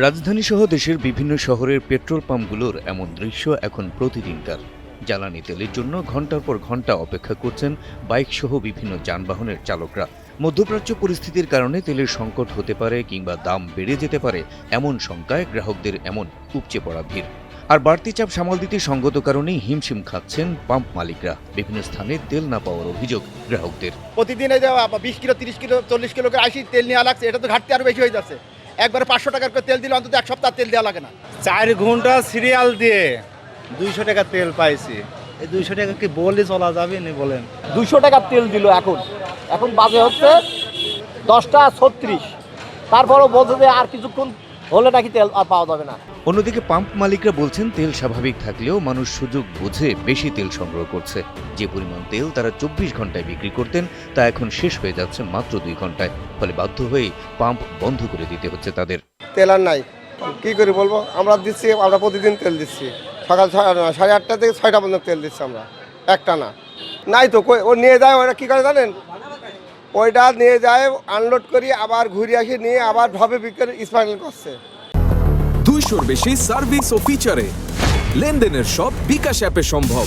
রাজধানীসহ দেশের বিভিন্ন শহরের পেট্রোল পাম্পগুলোর এমন দৃশ্য এখন প্রতিদিনকার। জ্বালানি তেলের জন্য ঘন্টার পর ঘন্টা অপেক্ষা করছেন বাইকসহ বিভিন্ন যানবাহনের চালকরা। মধ্যপ্রাচ্য পরিস্থিতির কারণে তেলের সংকট হতে পারে কিংবা দাম বেড়ে যেতে পারে এমন শঙ্কায় গ্রাহকদের এমন উপচে পড়া ভিড়। আর বাড়তি চাপ সামাল দিতে সঙ্গত কারণেই হিমশিম খাচ্ছেন পাম্প মালিকরা। বিভিন্ন স্থানে তেল না পাওয়ার অভিযোগ গ্রাহকদের। প্রতিদিন এই যে 20 কিলো 30 কিলো 40 কিলো করে আসি তেল নেওয়া লাগছে, এটা তো ঘাটতি আরো বেশি হয়ে যাচ্ছে। একবারে 500 টাকার করে তেল দিলে অন্তত এক সপ্তাহ তেল দেওয়া লাগে না। 4 ঘন্টা সিরিয়াল দিয়ে 200 টাকা তেল পাইছি। এই 200 টাকা কি বলে চলা যাবে না বলেন? 200 টাকার তেল দিল এখন বাজে হচ্ছে 10টা 36। তারপরও বলছে যে আর কিছুক্ষণ হলে নাকি তেল আর পাওয়া যাবে না। অন্যদিকে পাম্প মালিকরা বলছেন তেল স্বাভাবিক থাকলেও মানুষ সুযোগ বুঝে বেশি তেল সংগ্রহ করছে। যে পরিমাণ তেল তারা 24 ঘন্টায় বিক্রি করতেন তা এখন শেষ হয়ে যাচ্ছে মাত্র 2 ঘন্টায়। ফলে বাধ্য হয়ে পাম্প বন্ধ করে দিতে হচ্ছে তাদের। তেল আর নাই, কি করে বলবো? আমরা প্রতিদিন তেল দিচ্ছি, সকাল 8:30 থেকে 6টা পর্যন্ত তেল দিচ্ছি আমরা, একটা না নাই তো। ও নিয়ে যায়, ওরা কী করে জানেন? ওইটা নিয়ে যায় আনলোড করি, আবার ঘুরে আসি নিয়ে আবার ভাবে বিক্রি স্মাগলিং করছে। 200-র বেশি সার্ভিস ও ফিচারে লেনদেনের সব বিকাশ অ্যাপে সম্ভব।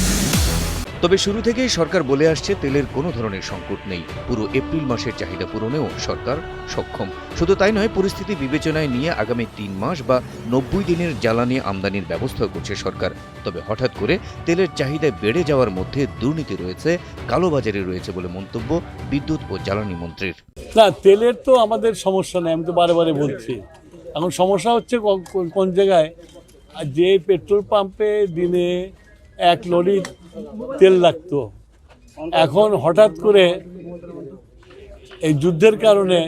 তবে শুরু থেকেই সরকার বলে আসছে তেলের কোনো ধরনের সংকট নেই। পুরো এপ্রিল মাসের চাহিদা পূরণেও সরকার সক্ষম। শুধু তাই নয়, পরিস্থিতি বিবেচনায় নিয়ে আগামী 3 মাস বা 90 দিনের জ্বালানি আমদানির ব্যবস্থা করছে সরকার। তবে হঠাৎ করে তেলের চাহিদা বেড়ে যাওয়ার মধ্যে দুর্নীতি রয়েছে, কালোবাজারি রয়েছে বলে মন্তব্য বিদ্যুৎ ও জ্বালানি মন্ত্রীর। না, তেলের তো আমাদের সমস্যা নেই, আমি তো বারে বলছি। এখন সমস্যা হচ্ছে কোন জায়গায়, যে পেট্রোল পাম্পে দিনে 1 লরি তেল লাগতো, এখন হঠাৎ করে এই যুদ্ধের কারণে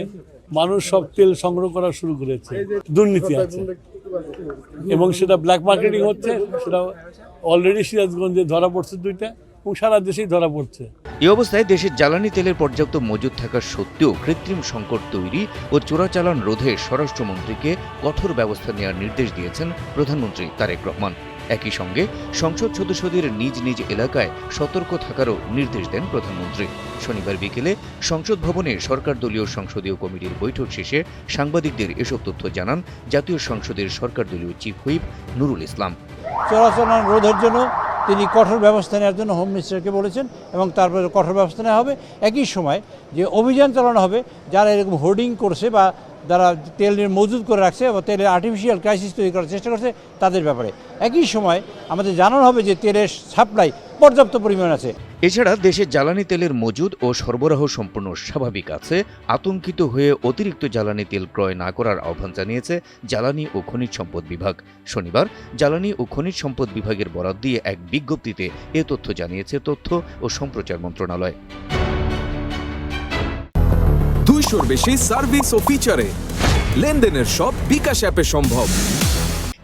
মানুষ সব তেল সংগ্রহ করা শুরু করেছে। দুর্নীতি আছে এবং সেটা ব্ল্যাক মার্কেটিং হচ্ছে। সেটা অলরেডি সিরাজগঞ্জে ধরা পড়ছে 2টা এবং সারা দেশেই ধরা পড়ছে। এই অবস্থায় দেশের জ্বালানি তেলের পর্যাপ্ত মজুদ থাকা সত্ত্বেও কৃত্রিম সংকট তৈরি ও চোরাচালান রোধে স্বরাষ্ট্রমন্ত্রীকে কঠোর ব্যবস্থা নেওয়ার নির্দেশ দিয়েছেন প্রধানমন্ত্রী তারেক রহমান। একই সঙ্গে সংসদ সদস্যদের নিজ নিজ এলাকায় সতর্ক থাকারও নির্দেশ দেন প্রধানমন্ত্রী। শনিবার বিকেলে সংসদ ভবনে সরকার দলীয় সংসদীয় কমিটির বৈঠক শেষে সাংবাদিকদের এসব তথ্য জানান জাতীয় সংসদের সরকার দলীয় চিফ হুইপ নুরুল ইসলাম। চোরাচালান রোধের জন্য তিনি কঠোর ব্যবস্থা নেওয়ার জন্য হোম মিনিস্টারকে বলেছেন এবং তারপরে কঠোর ব্যবস্থা নেওয়া হবে। একই সময় যে অভিযান চালানো হবে যারা এরকম হোর্ডিং করছে বা যারা তেলের মজুদ করে রাখছে বা তেলের আর্টিফিশিয়াল ক্রাইসিস তৈরি করার চেষ্টা করছে তাদের ব্যাপারে। একই সময় আমাদের জানানো হবে যে তেলের সাপ্লাই পর্যাপ্ত পরিমাণ আছে। এছাড়া দেশে জ্বালানি তেলের মজুদ ও সরবরাহ সম্পূর্ণ স্বাভাবিক আছে। আতঙ্কিত হয়ে অতিরিক্ত জ্বালানি তেল ক্রয় না করার আহ্বান জানিয়েছে জ্বালানি ও খনিজ সম্পদ বিভাগ। শনিবার জ্বালানি ও খনিজ সম্পদ বিভাগের বরাত দিয়ে এক বিজ্ঞপ্তিতে এ তথ্য জানিয়েছে তথ্য ও সম্প্রচার মন্ত্রণালয়। 200-র বেশি সার্ভিস ও ফিচারে লেনদেনের সব বিকাশ অ্যাপে সম্ভব।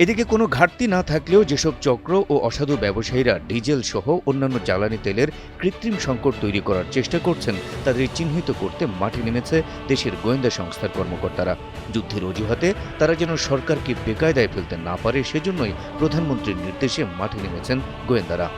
এদিকে কোনো ঘাটতি না থাকলেও যেসব চক্র ও অসাধু ব্যবসায়ীরা ডিজেল সহ অন্যান্য জ্বালানি তেলের কৃত্রিম সংকট তৈরি করার চেষ্টা করছেন তাদের চিহ্নিত করতে মাঠে নেমেছে দেশের গোয়েন্দা সংস্থার কর্মকর্তারা। যুদ্ধের অজুহাতে তারা যেন সরকারকে বেকায়দায় ফেলতে না পারে সেজন্যই প্রধানমন্ত্রীর নির্দেশে মাঠে নেমেছেন গোয়েন্দারা।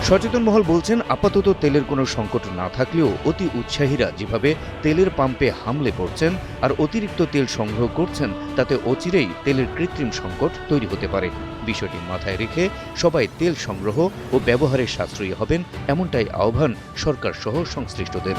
সচেতন মহল বলছেন, আপাতত তেলের কোনো সংকট না থাকলেও অতি উৎসাহীরা যেভাবে তেলের পাম্পে হামলে পড়ছেন আর অতিরিক্ত তেল সংগ্রহ করছেন তাতে অচিরেই তেলের কৃত্রিম সংকট তৈরি হতে পারে। বিষয়টি মাথায় রেখে সবাই তেল সংগ্রহ ও ব্যবহারে সাশ্রয়ী হবেন, এমনটাই আহ্বান সরকার সহ সংশ্লিষ্টদের।